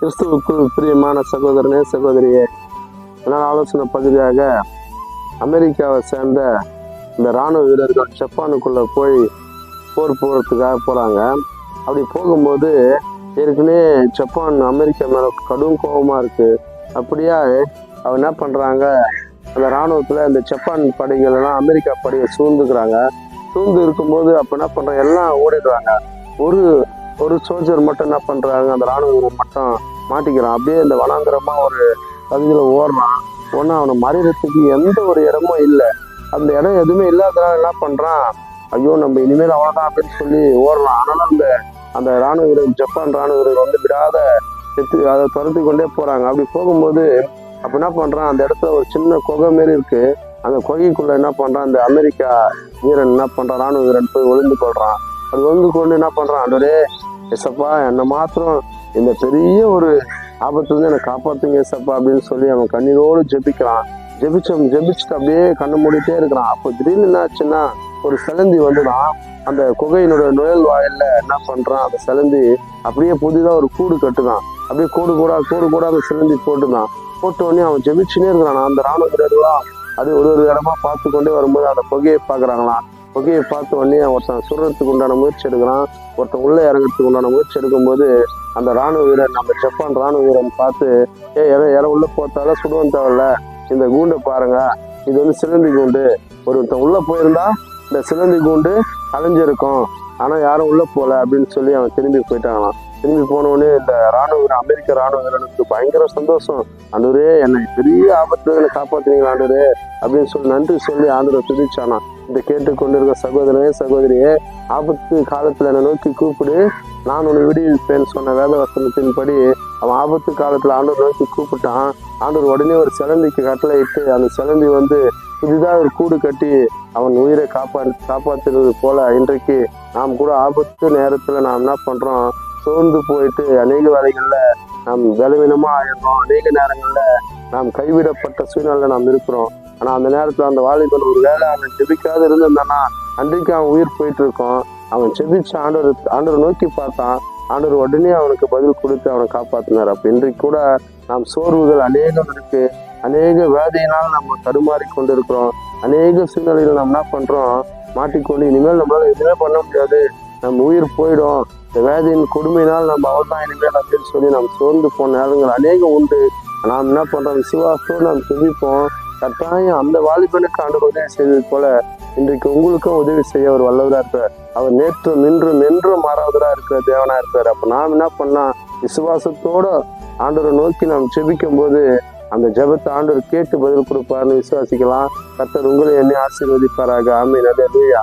கிறிஸ்துவுக்குள் பிரியமான சகோதரனே சகோதரியே, அதனால் ஆலோசனை பகுதியாக அமெரிக்காவை சேர்ந்த இந்த இராணுவ வீரர்கள் ஜப்பானுக்குள்ள போய் போர் போகிறதுக்காக போகிறாங்க. அப்படி போகும்போது ஏற்கனவே ஜப்பான் அமெரிக்கா மேலே கடும் கோபமாக இருக்குது. அப்படியா அவன் என்ன பண்ணுறாங்க, அந்த இராணுவத்தில் இந்த ஜப்பான் படைகள் எல்லாம் அமெரிக்கா படையை சூழ்ந்துக்கிறாங்க. சூழ்ந்து இருக்கும்போது அப்போ என்ன பண்ணுறாங்க, எல்லாம் ஓடிடுறாங்க. ஒரு ஒரு சோல்ஜர் மட்டும் என்ன பண்ணுறாங்க, அந்த இராணுவ வீரர் மட்டும் மாட்டிக்கிறான். அப்படியே இந்த வனாந்திரமாக ஒரு பகுதியில் ஓடுறான். ஒன்று அவனை மறைகிறதுக்கு எந்த ஒரு இடமும் இல்லை. அந்த இடம் எதுவுமே இல்லாதனால என்ன பண்ணுறான், ஐயோ நம்ம இனிமேல் அவ்வளோதான் அப்படின்னு சொல்லி ஓடலாம். ஆனாலும் அந்த இராணுவ வீரர், ஜப்பான் இராணுவ வீரர் வந்து விடாத அதை துரத்தி கொண்டே போகிறாங்க. அப்படி போகும்போது அப்போ என்ன பண்ணுறான், அந்த இடத்துல ஒரு சின்ன குகை மாரி இருக்கு. அந்த குகைக்குள்ள என்ன பண்ணுறான், அந்த அமெரிக்கா வீரன் என்ன பண்ணுறான், இராணுவ வீரன் போய் ஒளிந்து கொள்றான். அது ஒளிந்து கொண்டு என்ன பண்ணுறான், ஆண்டவரே எசப்பா என்னை மாத்திரம் இந்த பெரிய ஒரு ஆபத்துலேருந்து என்னை காப்பாற்றுங்க எசப்பா அப்படின்னு சொல்லி அவன் கண்ணீரோடு ஜெபிக்கிறான். ஜெபிச்சுட்டு அப்படியே கண்ணை மூடிட்டே இருக்கிறான். அப்போ திடீர்னு என்ன ஆச்சுன்னா, ஒரு சிலந்தி வந்துதான் அந்த குகையினுடைய நுழைல் வாயில்ல என்ன பண்றான், அந்த சிலந்தி அப்படியே புதிதா ஒரு கூடு கட்டுதான். அப்படியே கூடு கூட அந்த சிலந்தி போட்டுதான். போட்ட உடனே அவன் ஜெபிச்சுனே இருக்கிறான். அந்த இராணுவ வீரர்களாம் அது ஒரு இடமா பார்த்து கொண்டே வரும்போது அந்த புகையை பார்க்குறாங்களாம். புகையை பார்த்த உடனே ஒருத்தன் சுடுறதுக்கு உண்டான முயற்சி எடுக்கிறான். ஒருத்தன் உள்ள இறங்கிறதுக்கு உண்டான முயற்சி எடுக்கும்போது அந்த இராணுவ வீரன், நம்ம ஜப்பான் இராணுவ வீரன் பார்த்து, இடம் உள்ள போத்தாலும் சுடுவன் தேவையில்ல, இந்த கூண்டை பாருங்க, இது வந்து சிலந்தி கூண்டு. ஒருத்தன் உள்ள போயிருந்தா இந்த சிலந்தி கூண்டு அலைஞ்சிருக்கும், ஆனா யாரும் உள்ள போல அப்படின்னு சொல்லி அவன் திரும்பி போயிட்டாங்களாம். திரும்பி போனோடனே இந்த இராணுவ வீரன், அமெரிக்க இராணுவ வீரனுக்கு பயங்கர சந்தோஷம். ஆண்டவரே என்னை பெரிய ஆபத்துல காப்பாத்துறீங்களா ஆண்டவரே அப்படின்னு சொல்லி நன்றி சொல்லி ஆண்டவரை துதிச்சானா. இந்த கேட்டுக்கொண்டிருக்க சகோதரனே சகோதரியே, ஆபத்து காலத்துல என்னை நோக்கி கூப்பிடு, நான் உன்னை விடுவிப்பேன் சொன்ன வேத வசனத்தின்படி அவன் ஆபத்து காலத்துல ஆண்டவர் நோக்கி கூப்பிட்டான். ஆண்டவர் உடனே ஒரு சிலந்திக்கு கட்டளை இட்டு அந்த சிலந்தி வந்து புதிதாக ஒரு கூடு கட்டி அவன் உயிரை காப்பாற்றுறது போல இன்றைக்கு நாம் கூட ஆபத்து நேரத்துல நாம் என்ன பண்றோம், சோர்ந்து போயிட்டு அநேக வேலைகள்ல நாம் பலவீனமா ஆயிடுறோம். அநேக நேரங்கள்ல நாம் கைவிடப்பட்ட சூழ்நிலை நாம் இருக்கிறோம். ஆனா அந்த நேரத்துல அந்த வாலிபன் ஒரு வேலை அவன் ஜெபிக்காத இருந்திருந்தானா அன்றைக்கு அவன் உயிர் போயிட்டு இருக்கோம். அவன் ஜெபிச்சு ஆண்டவர் நோக்கி பார்த்தான். ஆண்டவர் உடனே அவனுக்கு பதில் கொடுத்து அவனை காப்பாத்தினார். அப்ப இன்றைக்கு கூட நாம் சோர்வுகள் அநேகம் இருக்கு. அநேக வேதையினால் நம்ம தடுமாறி கொண்டு இருக்கிறோம். அநேக சூழ்நிலைகள் நம்ம என்ன பண்றோம், மாட்டிக்கொண்டு இனிமேல் நம்மளால எதுவுமே பண்ண முடியாது, நம்ம உயிர் போயிடும், இந்த வேதையின் கொடுமையினால் நம்ம அவள்தான் இனிமேல் அப்படின்னு சொல்லி நம்ம சோர்ந்து போன நேரங்கள் அநேகம் உண்டு. நாம் என்ன பண்றோம், விசுவாசத்தோடு நாம் ஜெபிப்போம். கட்டாயம் அந்த வாலிபனுக்கு ஆண்டவர் உதவி செய்தது போல இன்றைக்கு உங்களுக்கும் உதவி செய்ய ஒரு வல்லவரா இருக்கார். அவர் நேற்றும் இன்றும் என்றும் மாறாவதா இருக்கிற தேவனா இருக்கார். அப்ப நாம் என்ன பண்ணா, விசுவாசத்தோட ஆண்டவரை நோக்கி நாம் ஜெபிக்கும் போது அந்த ஜெபத்தை ஆண்டவர் கேட்டு பதில் கொடுப்பாருன்னு விசுவாசிக்கலாம். கர்த்தர் உங்களை என்னை ஆசீர்வதிப்பாராக. ஆமென். அல்லேலூயா.